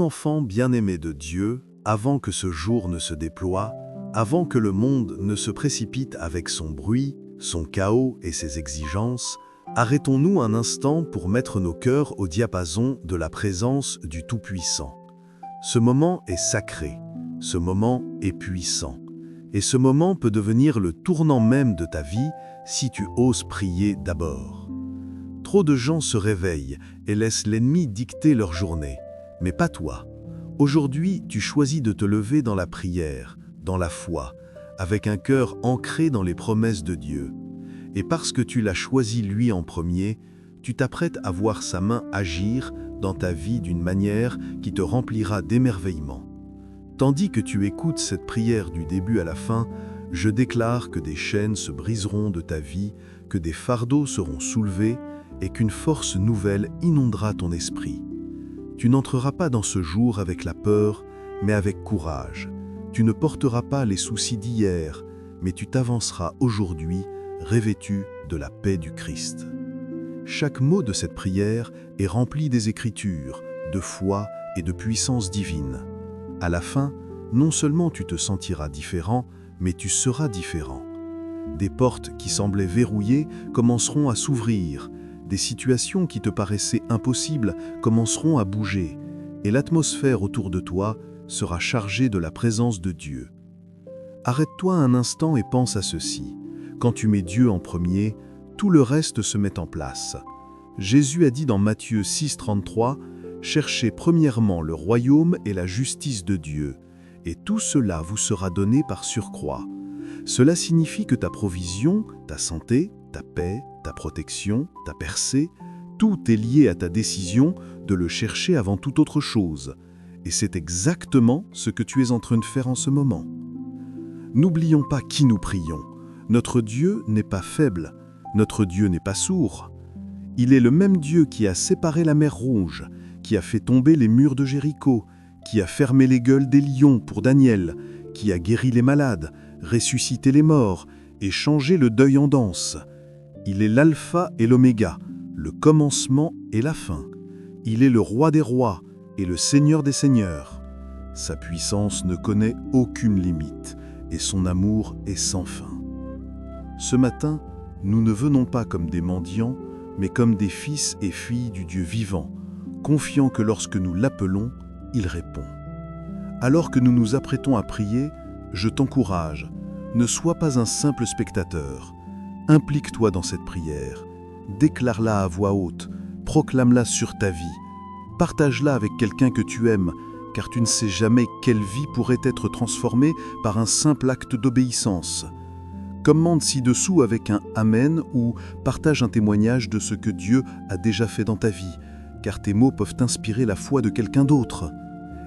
enfant bien-aimé de Dieu, avant que ce jour ne se déploie, avant que le monde ne se précipite avec son bruit, son chaos et ses exigences, arrêtons-nous un instant pour mettre nos cœurs au diapason de la présence du Tout-Puissant. Ce moment est sacré, ce moment est puissant, et ce moment peut devenir le tournant même de ta vie si tu oses prier d'abord. Trop de gens se réveillent et laissent l'ennemi dicter leur journée, mais pas toi. Aujourd'hui, tu choisis de te lever dans la prière, dans la foi, avec un cœur ancré dans les promesses de Dieu. Et parce que tu l'as choisi lui en premier, tu t'apprêtes à voir sa main agir dans ta vie d'une manière qui te remplira d'émerveillement. Tandis que tu écoutes cette prière du début à la fin, je déclare que des chaînes se briseront de ta vie, que des fardeaux seront soulevés et qu'une force nouvelle inondera ton esprit. Tu n'entreras pas dans ce jour avec la peur, mais avec courage. Tu ne porteras pas les soucis d'hier, mais tu t'avanceras aujourd'hui revêtu de la paix du Christ. Chaque mot de cette prière est rempli des Écritures, de foi et de puissance divine. À la fin, non seulement tu te sentiras différent, mais tu seras différent. Des portes qui semblaient verrouillées commenceront à s'ouvrir, des situations qui te paraissaient impossibles commenceront à bouger, et l'atmosphère autour de toi sera chargée de la présence de Dieu. Arrête-toi un instant et pense à ceci. Quand tu mets Dieu en premier, tout le reste se met en place. Jésus a dit dans Matthieu 6,33 « Cherchez premièrement le royaume et la justice de Dieu, et tout cela vous sera donné par surcroît. » Cela signifie que ta provision, ta santé, ta paix, ta protection, ta percée, tout est lié à ta décision de le chercher avant toute autre chose. Et c'est exactement ce que tu es en train de faire en ce moment. N'oublions pas qui nous prions. Notre Dieu n'est pas faible, notre Dieu n'est pas sourd. Il est le même Dieu qui a séparé la mer Rouge, qui a fait tomber les murs de Jéricho, qui a fermé les gueules des lions pour Daniel, qui a guéri les malades, ressuscité les morts et changé le deuil en danse. Il est l'alpha et l'oméga, le commencement et la fin. Il est le roi des rois et le seigneur des seigneurs. Sa puissance ne connaît aucune limite et son amour est sans fin. Ce matin, nous ne venons pas comme des mendiants, mais comme des fils et filles du Dieu vivant, confiants que lorsque nous l'appelons, il répond. Alors que nous nous apprêtons à prier, je t'encourage, ne sois pas un simple spectateur. Implique-toi dans cette prière, déclare-la à voix haute, proclame-la sur ta vie, partage-la avec quelqu'un que tu aimes, car tu ne sais jamais quelle vie pourrait être transformée par un simple acte d'obéissance. Commande ci-dessous avec un « Amen » ou partage un témoignage de ce que Dieu a déjà fait dans ta vie, car tes mots peuvent inspirer la foi de quelqu'un d'autre.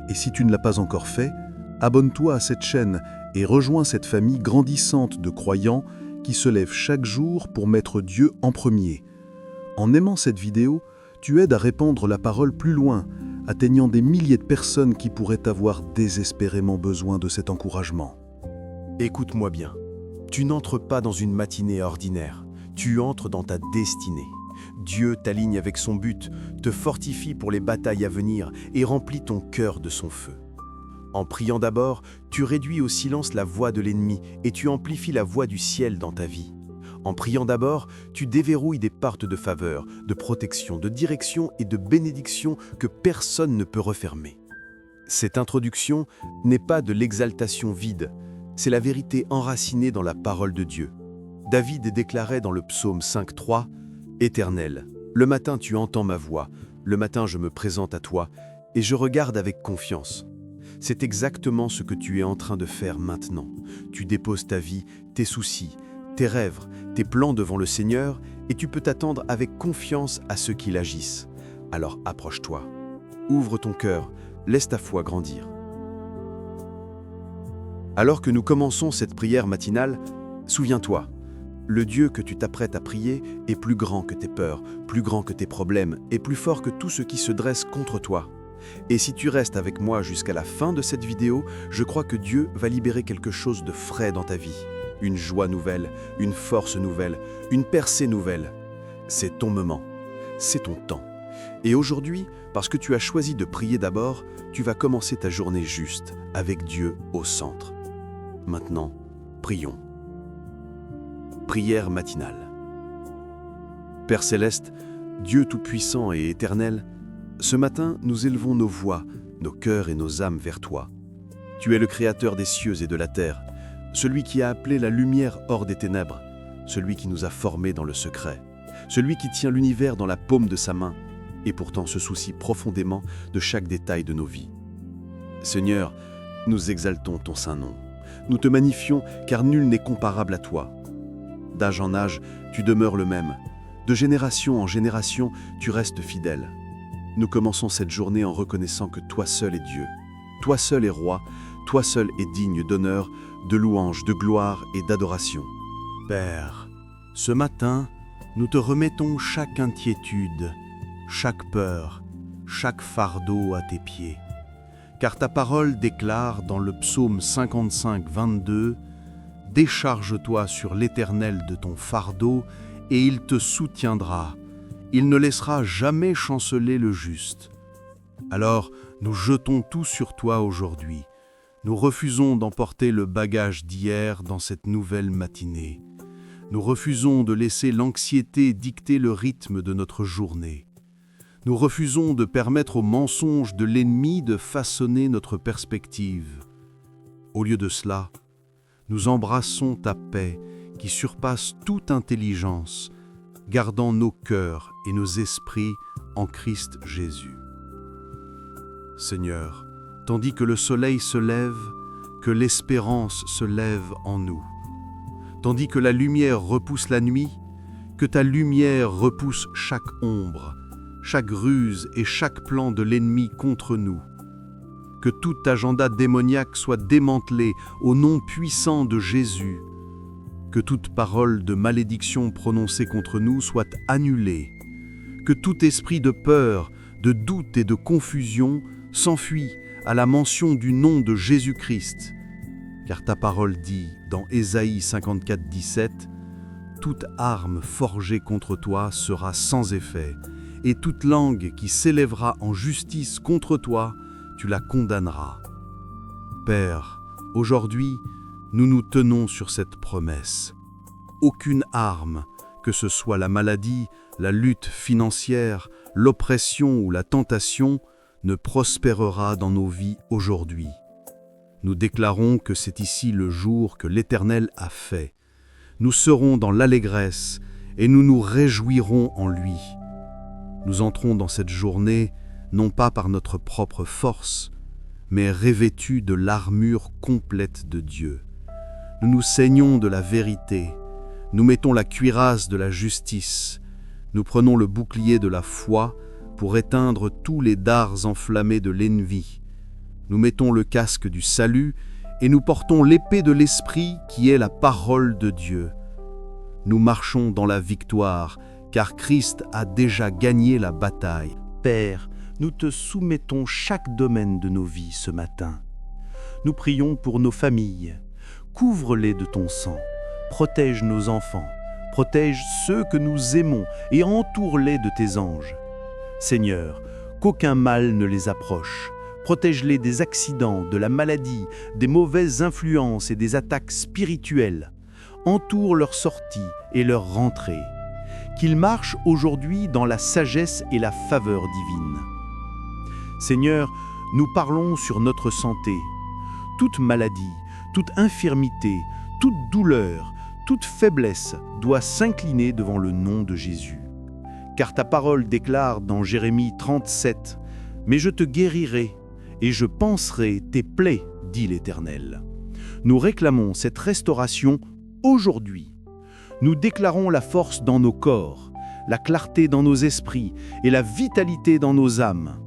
Et si tu ne l'as pas encore fait, abonne-toi à cette chaîne et rejoins cette famille grandissante de croyants qui se lèvent chaque jour pour mettre Dieu en premier. En aimant cette vidéo, tu aides à répandre la parole plus loin, atteignant des milliers de personnes qui pourraient avoir désespérément besoin de cet encouragement. Écoute-moi bien. Tu n'entres pas dans une matinée ordinaire, tu entres dans ta destinée. Dieu t'aligne avec son but, te fortifie pour les batailles à venir et remplit ton cœur de son feu. En priant d'abord, tu réduis au silence la voix de l'ennemi et tu amplifies la voix du ciel dans ta vie. En priant d'abord, tu déverrouilles des portes de faveur, de protection, de direction et de bénédiction que personne ne peut refermer. Cette introduction n'est pas de l'exaltation vide, c'est la vérité enracinée dans la parole de Dieu. David déclarait dans le psaume 5,3 « Éternel, le matin tu entends ma voix, le matin je me présente à toi et je regarde avec confiance. » C'est exactement ce que tu es en train de faire maintenant. Tu déposes ta vie, tes soucis, tes rêves, tes plans devant le Seigneur et tu peux t'attendre avec confiance à ce qu'il agisse. Alors approche-toi, ouvre ton cœur, laisse ta foi grandir. Alors que nous commençons cette prière matinale, souviens-toi, le Dieu que tu t'apprêtes à prier est plus grand que tes peurs, plus grand que tes problèmes et plus fort que tout ce qui se dresse contre toi. Et si tu restes avec moi jusqu'à la fin de cette vidéo, je crois que Dieu va libérer quelque chose de frais dans ta vie. Une joie nouvelle, une force nouvelle, une percée nouvelle. C'est ton moment, c'est ton temps. Et aujourd'hui, parce que tu as choisi de prier d'abord, tu vas commencer ta journée juste, avec Dieu au centre. Maintenant, prions. Prière matinale. Père céleste, Dieu tout-puissant et éternel, ce matin, nous élevons nos voix, nos cœurs et nos âmes vers toi. Tu es le Créateur des cieux et de la terre, celui qui a appelé la lumière hors des ténèbres, celui qui nous a formés dans le secret, celui qui tient l'univers dans la paume de sa main et pourtant se soucie profondément de chaque détail de nos vies. Seigneur, nous exaltons ton saint nom. Nous te magnifions car nul n'est comparable à toi. D'âge en âge, tu demeures le même. De génération en génération, tu restes fidèle. Nous commençons cette journée en reconnaissant que toi seul es Dieu. Toi seul es roi, toi seul es digne d'honneur, de louange, de gloire et d'adoration. Père, ce matin, nous te remettons chaque inquiétude, chaque peur, chaque fardeau à tes pieds. Car ta parole déclare dans le psaume 55, 22 « Décharge-toi sur l'Éternel de ton fardeau, et il te soutiendra. Il ne laissera jamais chanceler le juste. » Alors, nous jetons tout sur toi aujourd'hui. Nous refusons d'emporter le bagage d'hier dans cette nouvelle matinée. Nous refusons de laisser l'anxiété dicter le rythme de notre journée. Nous refusons de permettre aux mensonges de l'ennemi de façonner notre perspective. Au lieu de cela, nous embrassons ta paix qui surpasse toute intelligence, gardant nos cœurs et nos esprits en Christ Jésus. Seigneur, tandis que le soleil se lève, que l'espérance se lève en nous. Tandis que la lumière repousse la nuit, que ta lumière repousse chaque ombre, chaque ruse et chaque plan de l'ennemi contre nous. Que tout agenda démoniaque soit démantelé au nom puissant de Jésus. Que toute parole de malédiction prononcée contre nous soit annulée. Que tout esprit de peur, de doute et de confusion s'enfuit à la mention du nom de Jésus-Christ. Car ta parole dit, dans Ésaïe 54, 17, « Toute arme forgée contre toi sera sans effet, et toute langue qui s'élèvera en justice contre toi, tu la condamneras. » Père, aujourd'hui, nous nous tenons sur cette promesse. Aucune arme, que ce soit la maladie, la lutte financière, l'oppression ou la tentation, ne prospérera dans nos vies aujourd'hui. Nous déclarons que c'est ici le jour que l'Éternel a fait. Nous serons dans l'allégresse et nous nous réjouirons en lui. Nous entrons dans cette journée non pas par notre propre force, mais revêtus de l'armure complète de Dieu. Nous nous ceignons de la vérité, nous mettons la cuirasse de la justice, nous prenons le bouclier de la foi pour éteindre tous les dards enflammés de l'ennemi. Nous mettons le casque du salut et nous portons l'épée de l'Esprit qui est la parole de Dieu. Nous marchons dans la victoire, car Christ a déjà gagné la bataille. Père, nous te soumettons chaque domaine de nos vies ce matin. Nous prions pour nos familles. Couvre-les de ton sang. Protège nos enfants. Protège ceux que nous aimons et entoure-les de tes anges. Seigneur, qu'aucun mal ne les approche. Protège-les des accidents, de la maladie, des mauvaises influences et des attaques spirituelles. Entoure leur sortie et leur rentrée. Qu'ils marchent aujourd'hui dans la sagesse et la faveur divine. Seigneur, nous parlons sur notre santé. Toute maladie, toute infirmité, toute douleur, toute faiblesse doit s'incliner devant le nom de Jésus. Car ta parole déclare dans Jérémie 37, « Mais je te guérirai et je panserai tes plaies, dit l'Éternel. » Nous réclamons cette restauration aujourd'hui. Nous déclarons la force dans nos corps, la clarté dans nos esprits et la vitalité dans nos âmes.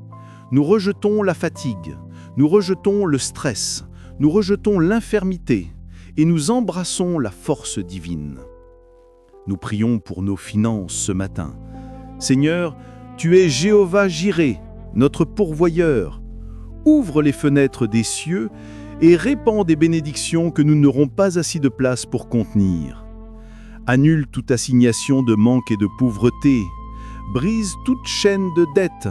Nous rejetons la fatigue, nous rejetons le stress, nous rejetons l'infirmité et nous embrassons la force divine. Nous prions pour nos finances ce matin. Seigneur, tu es Jéhovah Jireh, notre pourvoyeur. Ouvre les fenêtres des cieux et répands des bénédictions que nous n'aurons pas assez de place pour contenir. Annule toute assignation de manque et de pauvreté. Brise toute chaîne de dette.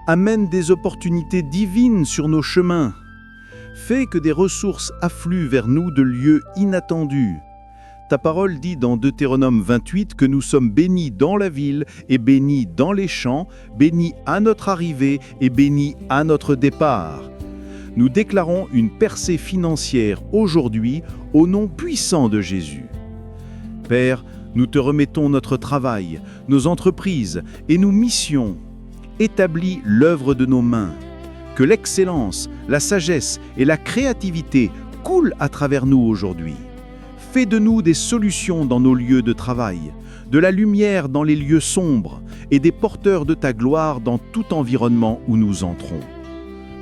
Amène des opportunités divines sur nos chemins. Fais que des ressources affluent vers nous de lieux inattendus. Ta parole dit dans Deutéronome 28 que nous sommes bénis dans la ville et bénis dans les champs, bénis à notre arrivée et bénis à notre départ. Nous déclarons une percée financière aujourd'hui au nom puissant de Jésus. Père, nous te remettons notre travail, nos entreprises et nos missions. Établis l'œuvre de nos mains. Que l'excellence, la sagesse et la créativité coulent à travers nous aujourd'hui. Fais de nous des solutions dans nos lieux de travail, de la lumière dans les lieux sombres et des porteurs de ta gloire dans tout environnement où nous entrons.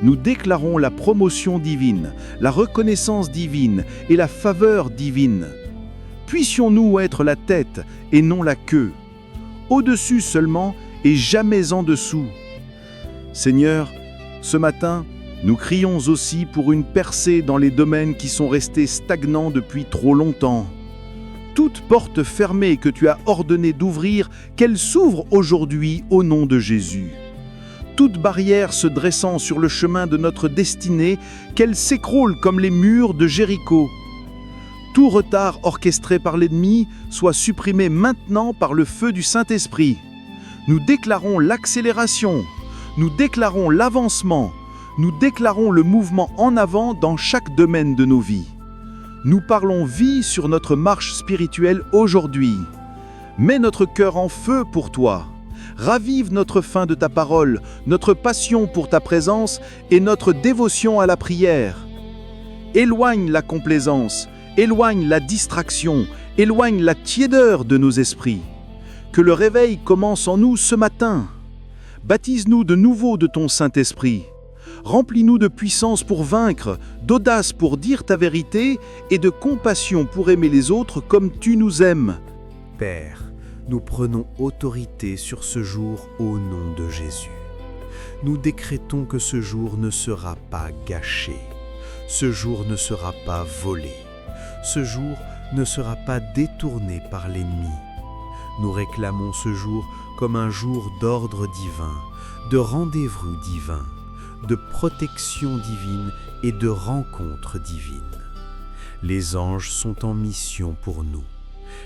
Nous déclarons la promotion divine, la reconnaissance divine et la faveur divine. Puissions-nous être la tête et non la queue, au-dessus seulement et jamais en dessous. Seigneur, ce matin, nous crions aussi pour une percée dans les domaines qui sont restés stagnants depuis trop longtemps. Toute porte fermée que tu as ordonné d'ouvrir, qu'elle s'ouvre aujourd'hui au nom de Jésus. Toute barrière se dressant sur le chemin de notre destinée, qu'elle s'écroule comme les murs de Jéricho. Tout retard orchestré par l'ennemi soit supprimé maintenant par le feu du Saint-Esprit. Nous déclarons l'accélération, nous déclarons l'avancement, nous déclarons le mouvement en avant dans chaque domaine de nos vies. Nous parlons vie sur notre marche spirituelle aujourd'hui. Mets notre cœur en feu pour toi. Ravive notre faim de ta parole, notre passion pour ta présence et notre dévotion à la prière. Éloigne la complaisance, éloigne la distraction, éloigne la tiédeur de nos esprits. Que le réveil commence en nous ce matin. Baptise-nous de nouveau de ton Saint-Esprit. Remplis-nous de puissance pour vaincre, d'audace pour dire ta vérité et de compassion pour aimer les autres comme tu nous aimes. Père, nous prenons autorité sur ce jour au nom de Jésus. Nous décrétons que ce jour ne sera pas gâché. Ce jour ne sera pas volé. Ce jour ne sera pas détourné par l'ennemi. Nous réclamons ce jour comme un jour d'ordre divin, de rendez-vous divin, de protection divine et de rencontre divine. Les anges sont en mission pour nous.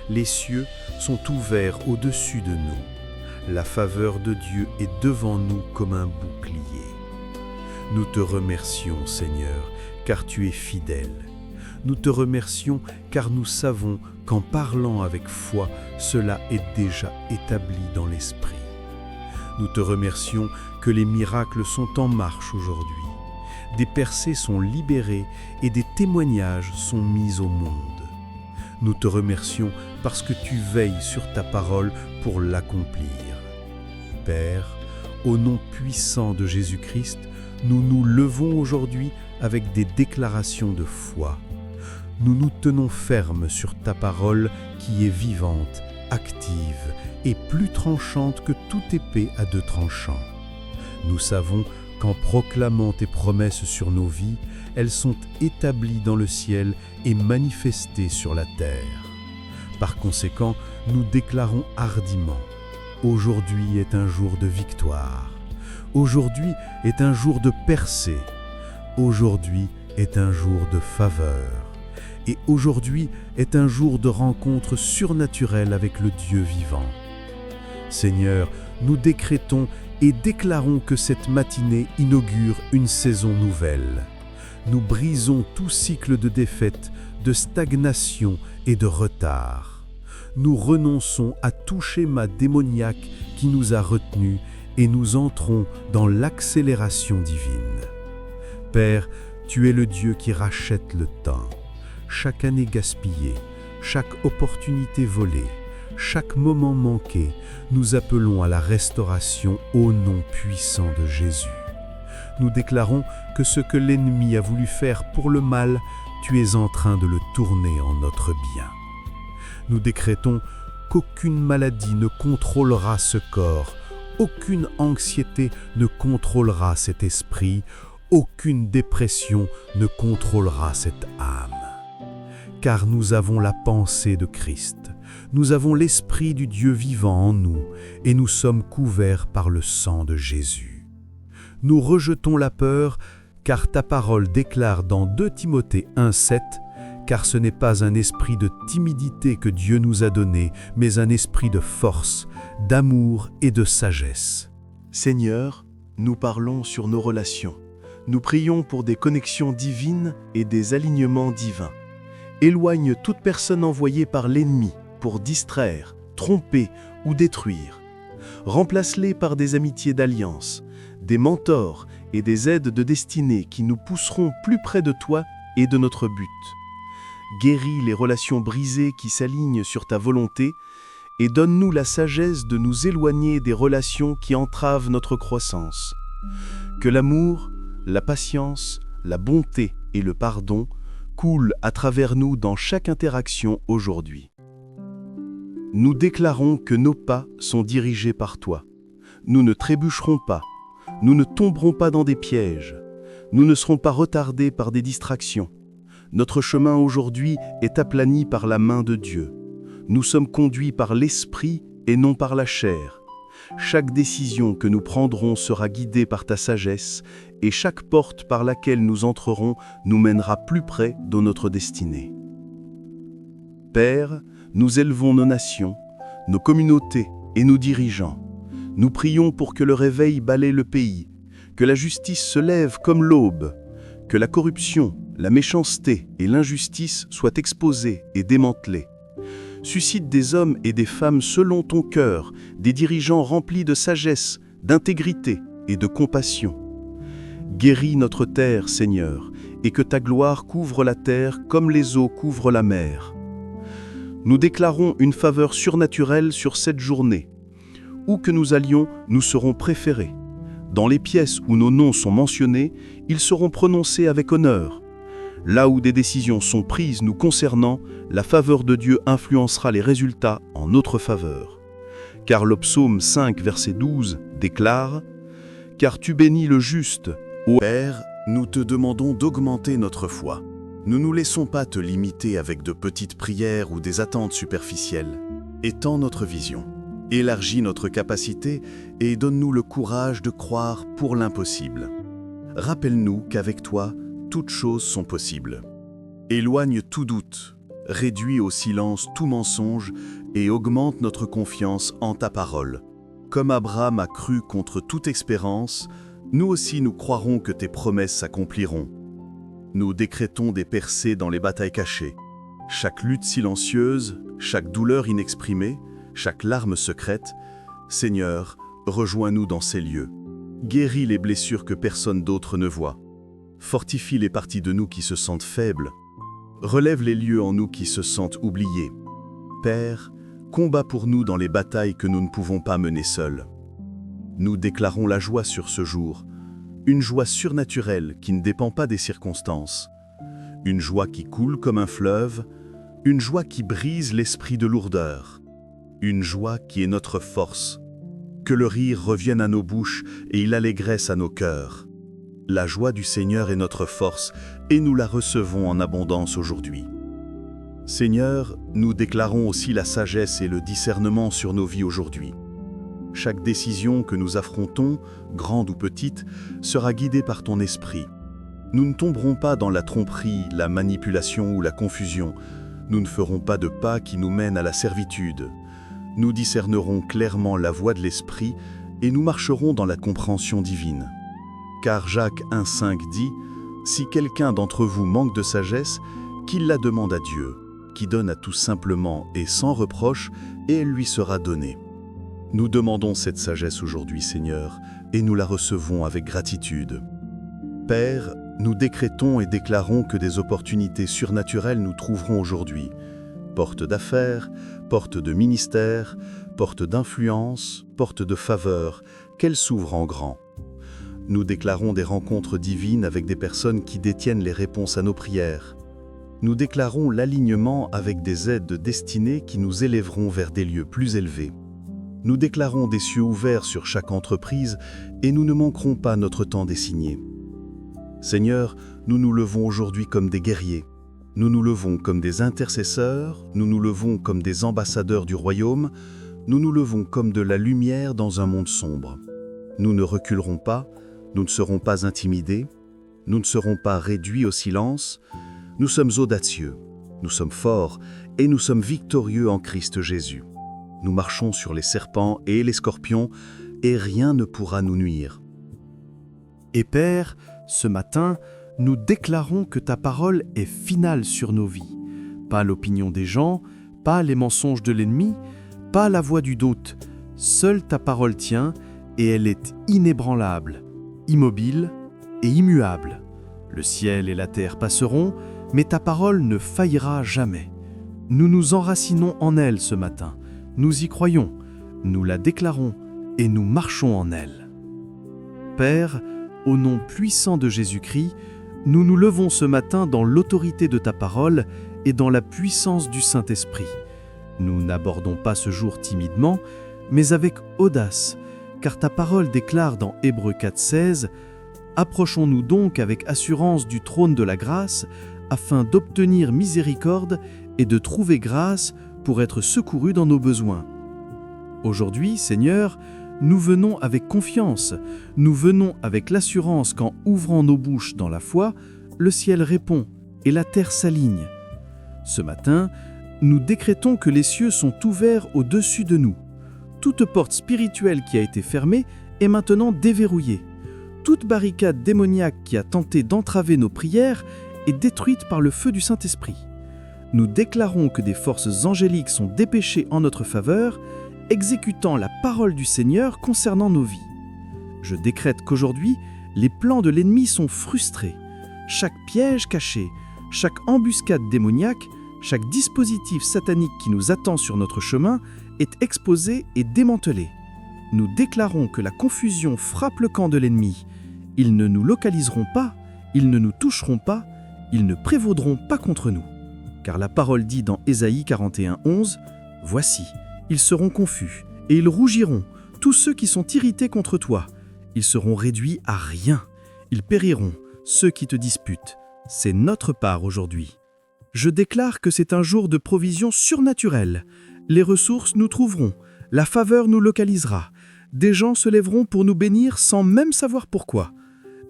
Les cieux sont ouverts au-dessus de nous. La faveur de Dieu est devant nous comme un bouclier. Nous te remercions, Seigneur, car tu es fidèle. Nous te remercions car nous savons qu'en parlant avec foi, cela est déjà établi dans l'esprit. Nous te remercions que les miracles sont en marche aujourd'hui. Des percées sont libérées et des témoignages sont mis au monde. Nous te remercions parce que tu veilles sur ta parole pour l'accomplir. Père, au nom puissant de Jésus-Christ, nous nous levons aujourd'hui avec des déclarations de foi. Nous nous tenons fermes sur ta parole qui est vivante, active et plus tranchante que toute épée à deux tranchants. Nous savons qu'en proclamant tes promesses sur nos vies, elles sont établies dans le ciel et manifestées sur la terre. Par conséquent, nous déclarons hardiment: aujourd'hui est un jour de victoire. Aujourd'hui est un jour de percée. Aujourd'hui est un jour de faveur. Et aujourd'hui est un jour de rencontre surnaturelle avec le Dieu vivant. Seigneur, nous décrétons et déclarons que cette matinée inaugure une saison nouvelle. Nous brisons tout cycle de défaite, de stagnation et de retard. Nous renonçons à tout schéma démoniaque qui nous a retenus et nous entrons dans l'accélération divine. Père, tu es le Dieu qui rachète le temps. Chaque année gaspillée, chaque opportunité volée, chaque moment manqué, nous appelons à la restauration au nom puissant de Jésus. Nous déclarons que ce que l'ennemi a voulu faire pour le mal, tu es en train de le tourner en notre bien. Nous décrétons qu'aucune maladie ne contrôlera ce corps, aucune anxiété ne contrôlera cet esprit, aucune dépression ne contrôlera cette âme. Car nous avons la pensée de Christ, Nous avons l'Esprit du Dieu vivant en nous et nous sommes couverts par le sang de Jésus. Nous rejetons la peur, car ta parole déclare dans 2 Timothée 1,7 « Car ce n'est pas un esprit de timidité que Dieu nous a donné, mais un esprit de force, d'amour et de sagesse. » Seigneur, nous parlons sur nos relations. Nous prions pour des connexions divines et des alignements divins. Éloigne toute personne envoyée par l'ennemi pour distraire, tromper ou détruire. Remplace-les par des amitiés d'alliance, des mentors et des aides de destinée qui nous pousseront plus près de toi et de notre but. Guéris les relations brisées qui s'alignent sur ta volonté et donne-nous la sagesse de nous éloigner des relations qui entravent notre croissance. Que l'amour, la patience, la bonté et le pardon coulent à travers nous dans chaque interaction aujourd'hui. Nous déclarons que nos pas sont dirigés par toi. Nous ne trébucherons pas. Nous ne tomberons pas dans des pièges. Nous ne serons pas retardés par des distractions. Notre chemin aujourd'hui est aplani par la main de Dieu. Nous sommes conduits par l'Esprit et non par la chair. Chaque décision que nous prendrons sera guidée par ta sagesse et chaque porte par laquelle nous entrerons nous mènera plus près de notre destinée. Père, nous élevons nos nations, nos communautés et nos dirigeants. Nous prions pour que le réveil balaie le pays, que la justice se lève comme l'aube, que la corruption, la méchanceté et l'injustice soient exposées et démantelées. Suscite des hommes et des femmes selon ton cœur, des dirigeants remplis de sagesse, d'intégrité et de compassion. Guéris notre terre, Seigneur, et que ta gloire couvre la terre comme les eaux couvrent la mer. Nous déclarons une faveur surnaturelle sur cette journée. Où que nous allions, nous serons préférés. Dans les pièces où nos noms sont mentionnés, ils seront prononcés avec honneur. Là où des décisions sont prises nous concernant, la faveur de Dieu influencera les résultats en notre faveur. Car le psaume 5, verset 12 déclare « Car tu bénis le juste, ô Père, nous te demandons d'augmenter notre foi. Ne nous laissons pas te limiter avec de petites prières ou des attentes superficielles. Étends notre vision, élargis notre capacité et donne-nous le courage de croire pour l'impossible. Rappelle-nous qu'avec toi, toutes choses sont possibles. Éloigne tout doute, réduis au silence tout mensonge et augmente notre confiance en ta parole. Comme Abraham a cru contre toute espérance, nous aussi nous croirons que tes promesses s'accompliront. Nous décrétons des percées dans les batailles cachées. Chaque lutte silencieuse, chaque douleur inexprimée, chaque larme secrète, Seigneur, rejoins-nous dans ces lieux. Guéris les blessures que personne d'autre ne voit. Fortifie les parties de nous qui se sentent faibles. Relève les lieux en nous qui se sentent oubliés. Père, combat pour nous dans les batailles que nous ne pouvons pas mener seuls. Nous déclarons la joie sur ce jour, une joie surnaturelle qui ne dépend pas des circonstances, une joie qui coule comme un fleuve, une joie qui brise l'esprit de lourdeur, une joie qui est notre force. Que le rire revienne à nos bouches et l'allégresse à nos cœurs. La joie du Seigneur est notre force et nous la recevons en abondance aujourd'hui. Seigneur, nous déclarons aussi la sagesse et le discernement sur nos vies aujourd'hui. Chaque décision que nous affrontons, grande ou petite, sera guidée par ton esprit. Nous ne tomberons pas dans la tromperie, la manipulation ou la confusion. Nous ne ferons pas de pas qui nous mènent à la servitude. Nous discernerons clairement la voie de l'esprit et nous marcherons dans la compréhension divine. Car Jacques 1,5 dit « Si quelqu'un d'entre vous manque de sagesse, qu'il la demande à Dieu, qui donne à tous simplement et sans reproche, et elle lui sera donnée. » Nous demandons cette sagesse aujourd'hui, Seigneur, et nous la recevons avec gratitude. Père, nous décrétons et déclarons que des opportunités surnaturelles nous trouveront aujourd'hui. Porte d'affaires, porte de ministère, porte d'influence, porte de faveur, qu'elles s'ouvrent en grand. Nous déclarons des rencontres divines avec des personnes qui détiennent les réponses à nos prières. Nous déclarons l'alignement avec des aides destinées qui nous élèveront vers des lieux plus élevés. Nous déclarons des cieux ouverts sur chaque entreprise et nous ne manquerons pas notre temps désigné. Seigneur, nous nous levons aujourd'hui comme des guerriers. Nous nous levons comme des intercesseurs, nous nous levons comme des ambassadeurs du royaume, nous nous levons comme de la lumière dans un monde sombre. Nous ne reculerons pas, nous ne serons pas intimidés, nous ne serons pas réduits au silence, nous sommes audacieux, nous sommes forts et nous sommes victorieux en Christ Jésus. Nous marchons sur les serpents et les scorpions et rien ne pourra nous nuire. Et Père, ce matin, nous déclarons que ta parole est finale sur nos vies. Pas l'opinion des gens, pas les mensonges de l'ennemi, pas la voix du doute. Seule ta parole tient et elle est inébranlable, immobile et immuable. Le ciel et la terre passeront, mais ta parole ne faillira jamais. Nous nous enracinons en elle ce matin. Nous y croyons, nous la déclarons et nous marchons en elle. Père, au nom puissant de Jésus-Christ, nous nous levons ce matin dans l'autorité de ta parole et dans la puissance du Saint-Esprit. Nous n'abordons pas ce jour timidement, mais avec audace, car ta parole déclare dans Hébreux 4,16 « Approchons-nous donc avec assurance du trône de la grâce, afin d'obtenir miséricorde et de trouver grâce pour être secourus dans nos besoins. » Aujourd'hui, Seigneur, nous venons avec confiance, nous venons avec l'assurance qu'en ouvrant nos bouches dans la foi, le ciel répond et la terre s'aligne. Ce matin, nous décrétons que les cieux sont ouverts au-dessus de nous. Toute porte spirituelle qui a été fermée est maintenant déverrouillée. Toute barricade démoniaque qui a tenté d'entraver nos prières est détruite par le feu du Saint-Esprit. Nous déclarons que des forces angéliques sont dépêchées en notre faveur, exécutant la parole du Seigneur concernant nos vies. Je décrète qu'aujourd'hui, les plans de l'ennemi sont frustrés. Chaque piège caché, chaque embuscade démoniaque, chaque dispositif satanique qui nous attend sur notre chemin est exposé et démantelé. Nous déclarons que la confusion frappe le camp de l'ennemi. Ils ne nous localiseront pas, ils ne nous toucheront pas, ils ne prévaudront pas contre nous. Car la parole dit dans Ésaïe 41:11 « Voici, ils seront confus, et ils rougiront, tous ceux qui sont irrités contre toi. Ils seront réduits à rien. Ils périront, ceux qui te disputent. C'est notre part aujourd'hui. Je déclare que c'est un jour de provision surnaturelle. Les ressources nous trouveront, la faveur nous localisera. Des gens se lèveront pour nous bénir sans même savoir pourquoi.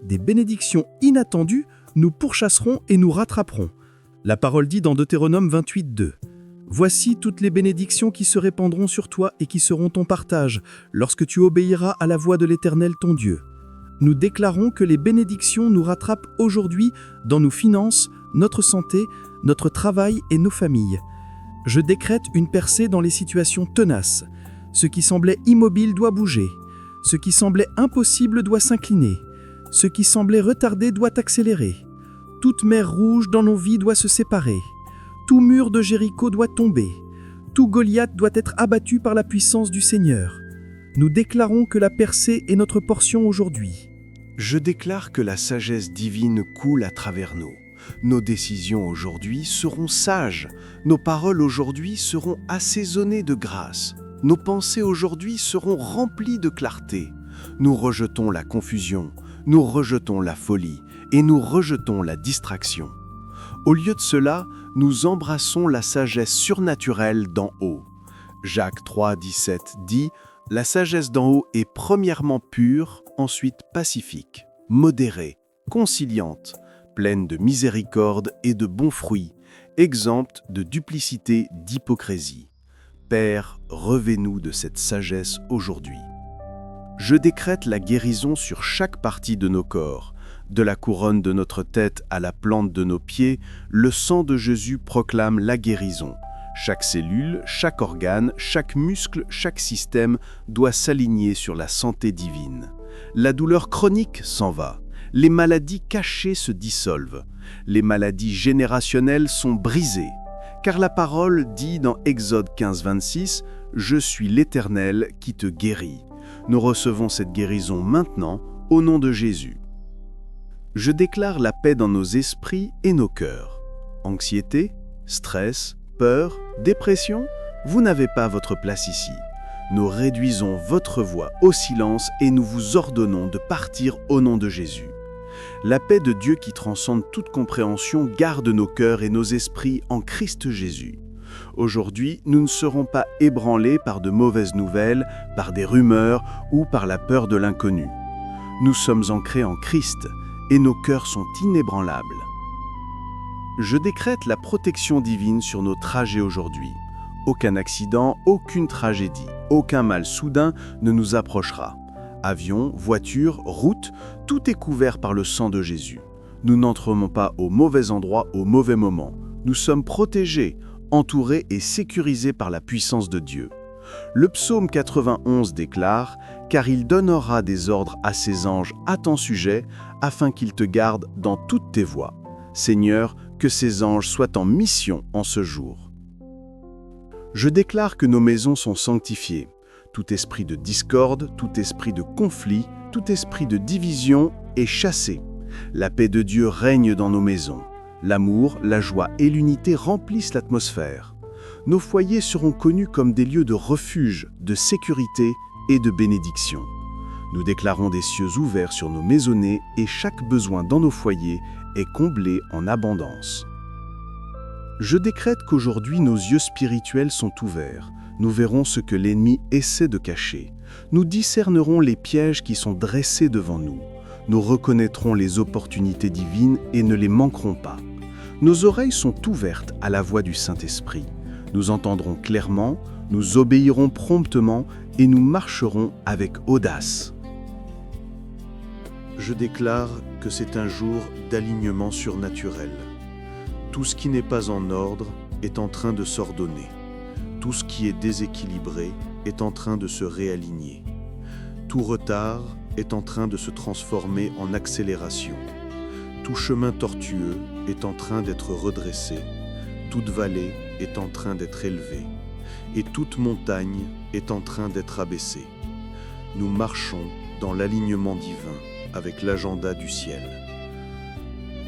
Des bénédictions inattendues nous pourchasseront et nous rattraperont. La parole dit dans Deutéronome 28:2 « Voici toutes les bénédictions qui se répandront sur toi et qui seront ton partage, lorsque tu obéiras à la voix de l'Éternel ton Dieu. » Nous déclarons que les bénédictions nous rattrapent aujourd'hui dans nos finances, notre santé, notre travail et nos familles. Je décrète une percée dans les situations tenaces. Ce qui semblait immobile doit bouger. Ce qui semblait impossible doit s'incliner. Ce qui semblait retardé doit accélérer. Toute mer rouge dans nos vies doit se séparer. Tout mur de Jéricho doit tomber. Tout Goliath doit être abattu par la puissance du Seigneur. Nous déclarons que la percée est notre portion aujourd'hui. Je déclare que la sagesse divine coule à travers nous. Nos décisions aujourd'hui seront sages. Nos paroles aujourd'hui seront assaisonnées de grâce. Nos pensées aujourd'hui seront remplies de clarté. Nous rejetons la confusion, nous rejetons la folie et nous rejetons la distraction. Au lieu de cela, nous embrassons la sagesse surnaturelle d'en haut. Jacques 3,17 dit « La sagesse d'en haut est premièrement pure, ensuite pacifique, modérée, conciliante, pleine de miséricorde et de bons fruits, exempte de duplicité, d'hypocrisie. Père, revêt-nous de cette sagesse aujourd'hui. » Je décrète la guérison sur chaque partie de nos corps. De la couronne de notre tête à la plante de nos pieds, le sang de Jésus proclame la guérison. Chaque cellule, chaque organe, chaque muscle, chaque système doit s'aligner sur la santé divine. La douleur chronique s'en va. Les maladies cachées se dissolvent. Les maladies générationnelles sont brisées. Car la parole dit dans Exode 15:26 « Je suis l'Éternel qui te guérit ». Nous recevons cette guérison maintenant au nom de Jésus. Je déclare la paix dans nos esprits et nos cœurs. Anxiété, stress, peur, dépression, vous n'avez pas votre place ici. Nous réduisons votre voix au silence et nous vous ordonnons de partir au nom de Jésus. La paix de Dieu qui transcende toute compréhension garde nos cœurs et nos esprits en Christ Jésus. Aujourd'hui, nous ne serons pas ébranlés par de mauvaises nouvelles, par des rumeurs ou par la peur de l'inconnu. Nous sommes ancrés en Christ et nos cœurs sont inébranlables. Je décrète la protection divine sur nos trajets aujourd'hui. Aucun accident, aucune tragédie, aucun mal soudain ne nous approchera. Avions, voitures, routes, tout est couvert par le sang de Jésus. Nous n'entrons pas au mauvais endroit au mauvais moment. Nous sommes protégés, entourés et sécurisés par la puissance de Dieu. Le psaume 91 déclare « Car il donnera des ordres à ses anges à ton sujet, afin qu'ils te gardent dans toutes tes voies. Seigneur, que ces anges soient en mission en ce jour. » Je déclare que nos maisons sont sanctifiées. Tout esprit de discorde, tout esprit de conflit, tout esprit de division est chassé. La paix de Dieu règne dans nos maisons. L'amour, la joie et l'unité remplissent l'atmosphère. Nos foyers seront connus comme des lieux de refuge, de sécurité et de bénédiction. Nous déclarons des cieux ouverts sur nos maisonnées et chaque besoin dans nos foyers est comblé en abondance. Je décrète qu'aujourd'hui nos yeux spirituels sont ouverts. Nous verrons ce que l'ennemi essaie de cacher. Nous discernerons les pièges qui sont dressés devant nous. Nous reconnaîtrons les opportunités divines et ne les manquerons pas. Nos oreilles sont ouvertes à la voix du Saint-Esprit. Nous entendrons clairement, nous obéirons promptement et nous marcherons avec audace. Je déclare que c'est un jour d'alignement surnaturel. Tout ce qui n'est pas en ordre est en train de s'ordonner. Tout ce qui est déséquilibré est en train de se réaligner. Tout retard est en train de se transformer en accélération. Tout chemin tortueux est en train d'être redressé. Toute vallée est en train d'être élevée. Et toute montagne est en train d'être abaissée. Nous marchons dans l'alignement divin avec l'agenda du ciel.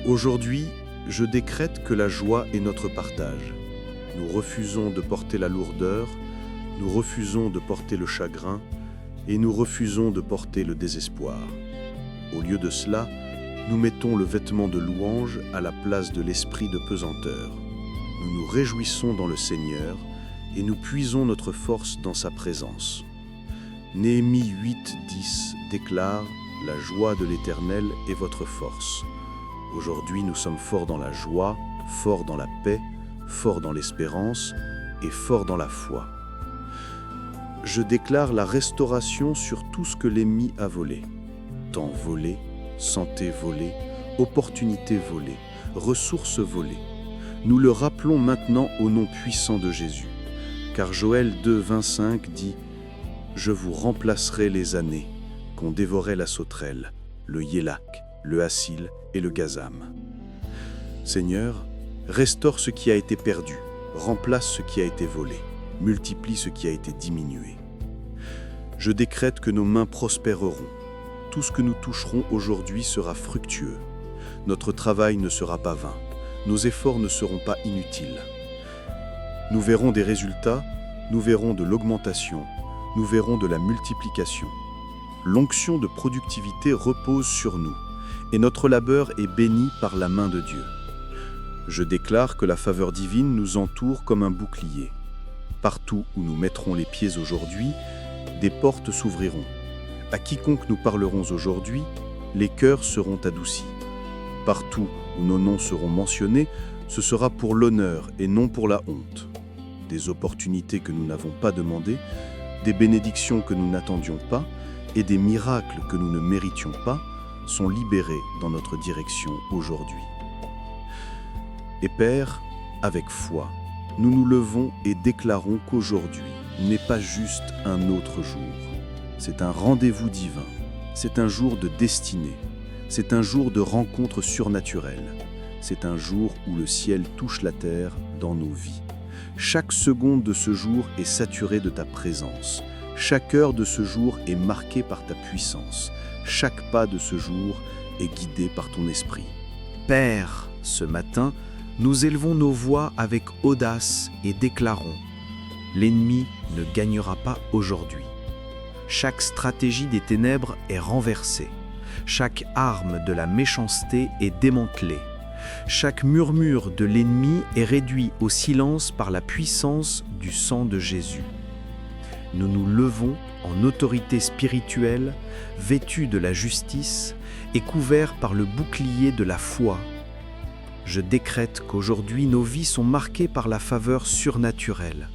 Aujourd'hui, je décrète que la joie est notre partage. Nous refusons de porter la lourdeur, nous refusons de porter le chagrin et nous refusons de porter le désespoir. Au lieu de cela, nous mettons le vêtement de louange à la place de l'esprit de pesanteur. Nous nous réjouissons dans le Seigneur et nous puisons notre force dans sa présence. Néhémie 8:10 déclare « La joie de l'Éternel est votre force ». Aujourd'hui, nous sommes forts dans la joie, forts dans la paix, forts dans l'espérance et forts dans la foi. Je déclare la restauration sur tout ce que l'ennemi a volé. Temps volé, santé volée, opportunités volées, ressources volées. Nous le rappelons maintenant au nom puissant de Jésus. Car Joël 2:25 dit « Je vous remplacerai les années qu'ont dévoré la sauterelle, le yélak, le hassil et le gazam. » Seigneur, restaure ce qui a été perdu, remplace ce qui a été volé, multiplie ce qui a été diminué. Je décrète que nos mains prospéreront. Tout ce que nous toucherons aujourd'hui sera fructueux. Notre travail ne sera pas vain. Nos efforts ne seront pas inutiles. Nous verrons des résultats, nous verrons de l'augmentation, nous verrons de la multiplication. L'onction de productivité repose sur nous, et notre labeur est béni par la main de Dieu. Je déclare que la faveur divine nous entoure comme un bouclier. Partout où nous mettrons les pieds aujourd'hui, des portes s'ouvriront. À quiconque nous parlerons aujourd'hui, les cœurs seront adoucis. Partout où nos noms seront mentionnés, ce sera pour l'honneur et non pour la honte. Des opportunités que nous n'avons pas demandées, des bénédictions que nous n'attendions pas et des miracles que nous ne méritions pas sont libérés dans notre direction aujourd'hui. Et Père, avec foi, nous nous levons et déclarons qu'aujourd'hui n'est pas juste un autre jour. C'est un rendez-vous divin, c'est un jour de destinée, c'est un jour de rencontre surnaturelle, c'est un jour où le ciel touche la terre dans nos vies. Chaque seconde de ce jour est saturée de ta présence. Chaque heure de ce jour est marquée par ta puissance. Chaque pas de ce jour est guidé par ton esprit. Père, ce matin, nous élevons nos voix avec audace et déclarons « L'ennemi ne gagnera pas aujourd'hui. Chaque stratégie des ténèbres est renversée. Chaque arme de la méchanceté est démantelée. Chaque murmure de l'ennemi est réduit au silence par la puissance du sang de Jésus. Nous nous levons en autorité spirituelle, vêtus de la justice et couverts par le bouclier de la foi. Je décrète qu'aujourd'hui nos vies sont marquées par la faveur surnaturelle.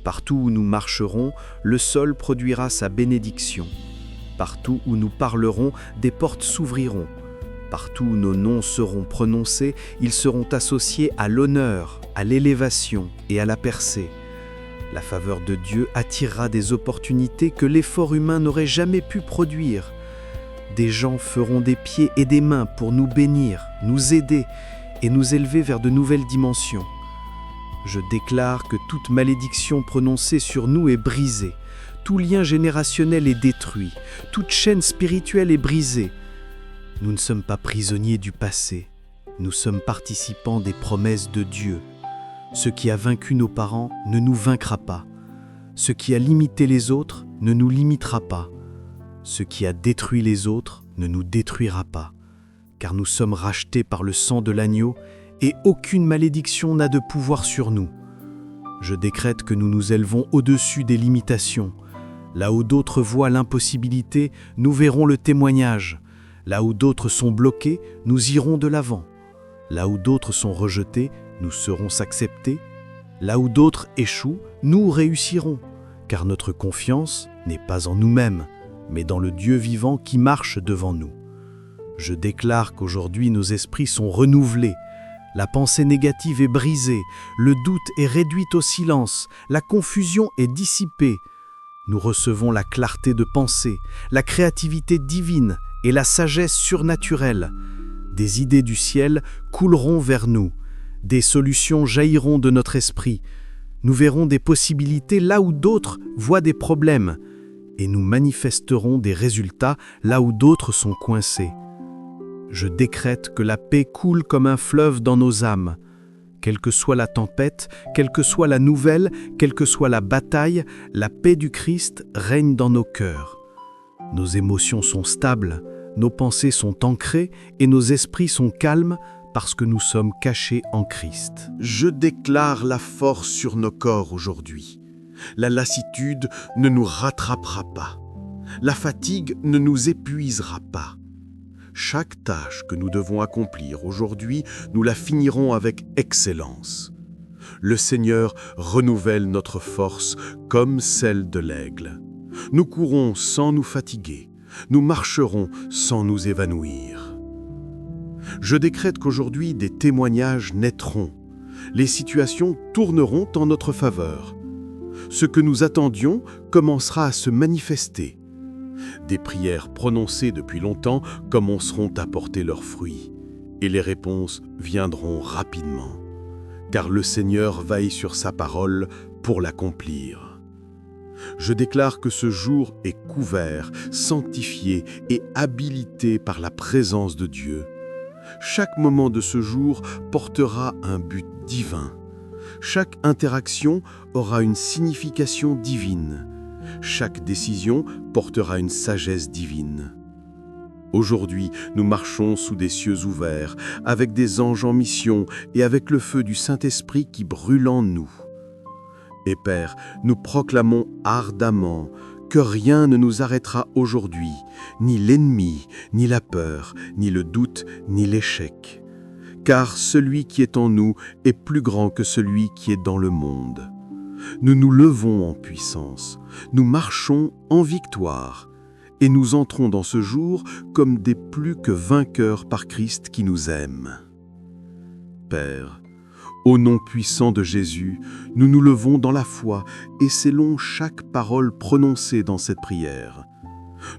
Partout où nous marcherons, le sol produira sa bénédiction. Partout où nous parlerons, des portes s'ouvriront. Partout où nos noms seront prononcés, ils seront associés à l'honneur, à l'élévation et à la percée. La faveur de Dieu attirera des opportunités que l'effort humain n'aurait jamais pu produire. Des gens feront des pieds et des mains pour nous bénir, nous aider et nous élever vers de nouvelles dimensions. Je déclare que toute malédiction prononcée sur nous est brisée, tout lien générationnel est détruit, toute chaîne spirituelle est brisée. Nous ne sommes pas prisonniers du passé, nous sommes participants des promesses de Dieu. Ce qui a vaincu nos parents ne nous vaincra pas. Ce qui a limité les autres ne nous limitera pas. Ce qui a détruit les autres ne nous détruira pas. Car nous sommes rachetés par le sang de l'agneau et aucune malédiction n'a de pouvoir sur nous. Je décrète que nous nous élevons au-dessus des limitations. Là où d'autres voient l'impossibilité, nous verrons le témoignage. Là où d'autres sont bloqués, nous irons de l'avant. Là où d'autres sont rejetés, nous serons acceptés. Là où d'autres échouent, nous réussirons. Car notre confiance n'est pas en nous-mêmes, mais dans le Dieu vivant qui marche devant nous. Je déclare qu'aujourd'hui nos esprits sont renouvelés. La pensée négative est brisée, le doute est réduit au silence, la confusion est dissipée. Nous recevons la clarté de pensée, la créativité divine et la sagesse surnaturelle. Des idées du ciel couleront vers nous, des solutions jailliront de notre esprit. Nous verrons des possibilités là où d'autres voient des problèmes, et nous manifesterons des résultats là où d'autres sont coincés. Je décrète que la paix coule comme un fleuve dans nos âmes. Quelle que soit la tempête, quelle que soit la nouvelle, quelle que soit la bataille, la paix du Christ règne dans nos cœurs. Nos émotions sont stables, nos pensées sont ancrées et nos esprits sont calmes parce que nous sommes cachés en Christ. Je déclare la force sur nos corps aujourd'hui. La lassitude ne nous rattrapera pas. La fatigue ne nous épuisera pas. Chaque tâche que nous devons accomplir aujourd'hui, nous la finirons avec excellence. Le Seigneur renouvelle notre force comme celle de l'aigle. Nous courons sans nous fatiguer. Nous marcherons sans nous évanouir. Je décrète qu'aujourd'hui des témoignages naîtront. Les situations tourneront en notre faveur. Ce que nous attendions commencera à se manifester. Des prières prononcées depuis longtemps commenceront à porter leurs fruits, et les réponses viendront rapidement, car le Seigneur veille sur sa parole pour l'accomplir. Je déclare que ce jour est couvert, sanctifié et habilité par la présence de Dieu. Chaque moment de ce jour portera un but divin. Chaque interaction aura une signification divine. Chaque décision portera une sagesse divine. Aujourd'hui, nous marchons sous des cieux ouverts, avec des anges en mission et avec le feu du Saint-Esprit qui brûle en nous. Et Père, nous proclamons ardemment que rien ne nous arrêtera aujourd'hui, ni l'ennemi, ni la peur, ni le doute, ni l'échec. Car celui qui est en nous est plus grand que celui qui est dans le monde. Nous nous levons en puissance, nous marchons en victoire, et nous entrons dans ce jour comme des plus que vainqueurs par Christ qui nous aime. Père, au nom puissant de Jésus, nous nous levons dans la foi et scellons chaque parole prononcée dans cette prière.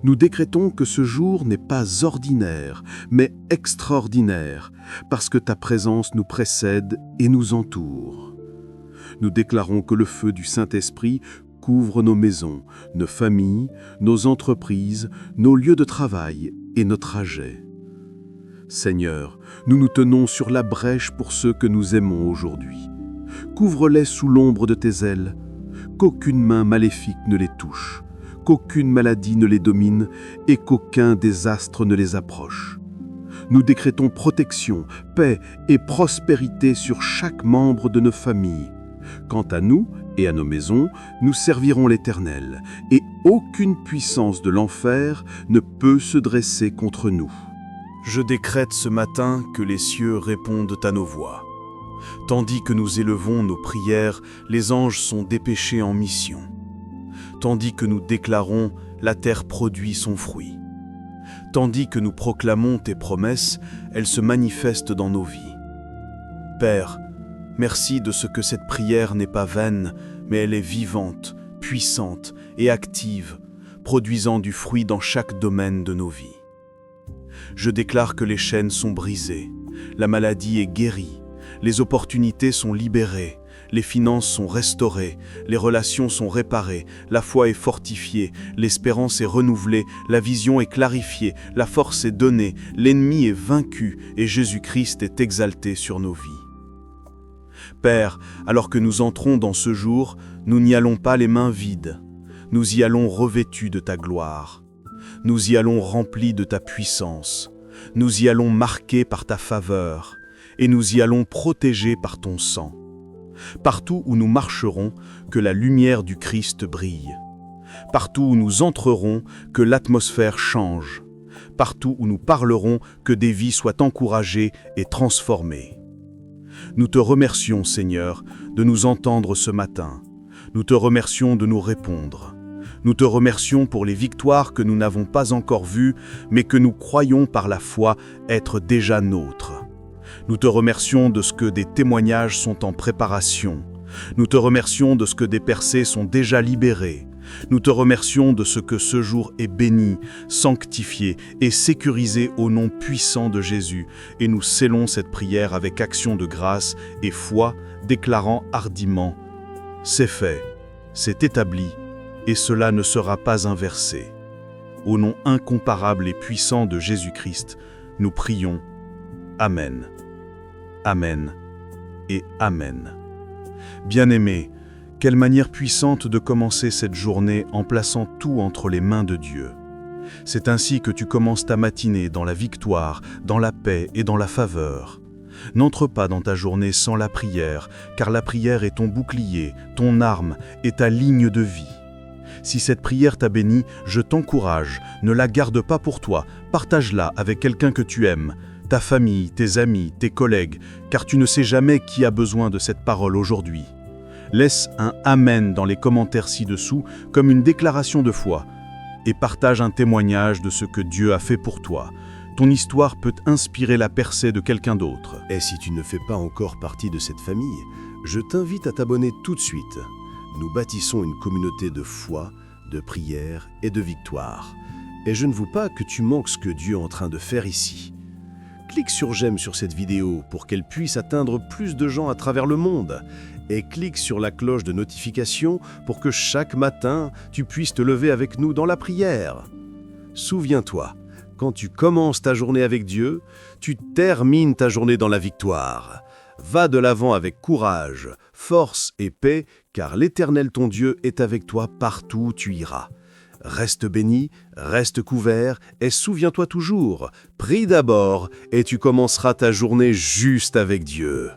Nous décrétons que ce jour n'est pas ordinaire, mais extraordinaire, parce que ta présence nous précède et nous entoure. Nous déclarons que le feu du Saint-Esprit couvre nos maisons, nos familles, nos entreprises, nos lieux de travail et nos trajets. Seigneur, nous nous tenons sur la brèche pour ceux que nous aimons aujourd'hui. Couvre-les sous l'ombre de tes ailes, qu'aucune main maléfique ne les touche, qu'aucune maladie ne les domine et qu'aucun désastre ne les approche. Nous décrétons protection, paix et prospérité sur chaque membre de nos familles. Quant à nous et à nos maisons, nous servirons l'Éternel, et aucune puissance de l'enfer ne peut se dresser contre nous. Je décrète ce matin que les cieux répondent à nos voix. Tandis que nous élevons nos prières, les anges sont dépêchés en mission. Tandis que nous déclarons « la terre produit son fruit ». Tandis que nous proclamons tes promesses, elles se manifestent dans nos vies. Père, merci de ce que cette prière n'est pas vaine, mais elle est vivante, puissante et active, produisant du fruit dans chaque domaine de nos vies. Je déclare que les chaînes sont brisées, la maladie est guérie, les opportunités sont libérées, les finances sont restaurées, les relations sont réparées, la foi est fortifiée, l'espérance est renouvelée, la vision est clarifiée, la force est donnée, l'ennemi est vaincu et Jésus-Christ est exalté sur nos vies. Père, alors que nous entrons dans ce jour, nous n'y allons pas les mains vides, nous y allons revêtus de ta gloire. Nous y allons remplis de ta puissance, nous y allons marqués par ta faveur, et nous y allons protégés par ton sang. Partout où nous marcherons, que la lumière du Christ brille. Partout où nous entrerons, que l'atmosphère change. Partout où nous parlerons, que des vies soient encouragées et transformées. Nous te remercions, Seigneur, de nous entendre ce matin. Nous te remercions de nous répondre. Nous te remercions pour les victoires que nous n'avons pas encore vues, mais que nous croyons par la foi être déjà nôtres. Nous te remercions de ce que des témoignages sont en préparation. Nous te remercions de ce que des percées sont déjà libérées. Nous te remercions de ce que ce jour est béni, sanctifié et sécurisé au nom puissant de Jésus. Et nous scellons cette prière avec action de grâce et foi, déclarant hardiment « C'est fait, c'est établi, et cela ne sera pas inversé. » Au nom incomparable et puissant de Jésus-Christ, nous prions. Amen. Amen et Amen. Bien-aimés, quelle manière puissante de commencer cette journée en plaçant tout entre les mains de Dieu. C'est ainsi que tu commences ta matinée dans la victoire, dans la paix et dans la faveur. N'entre pas dans ta journée sans la prière, car la prière est ton bouclier, ton arme et ta ligne de vie. Si cette prière t'a béni, je t'encourage, ne la garde pas pour toi, partage-la avec quelqu'un que tu aimes, ta famille, tes amis, tes collègues, car tu ne sais jamais qui a besoin de cette parole aujourd'hui. Laisse un « Amen » dans les commentaires ci-dessous comme une déclaration de foi et partage un témoignage de ce que Dieu a fait pour toi. Ton histoire peut inspirer la percée de quelqu'un d'autre. Et si tu ne fais pas encore partie de cette famille, je t'invite à t'abonner tout de suite. Nous bâtissons une communauté de foi, de prière et de victoire. Et je ne veux pas que tu manques ce que Dieu est en train de faire ici. Clique sur j'aime sur cette vidéo pour qu'elle puisse atteindre plus de gens à travers le monde. Et clique sur la cloche de notification pour que chaque matin, tu puisses te lever avec nous dans la prière. Souviens-toi, quand tu commences ta journée avec Dieu, tu termines ta journée dans la victoire. Va de l'avant avec courage, force et paix, car l'Éternel ton Dieu est avec toi partout où tu iras. Reste béni, reste couvert et souviens-toi toujours, prie d'abord et tu commenceras ta journée juste avec Dieu.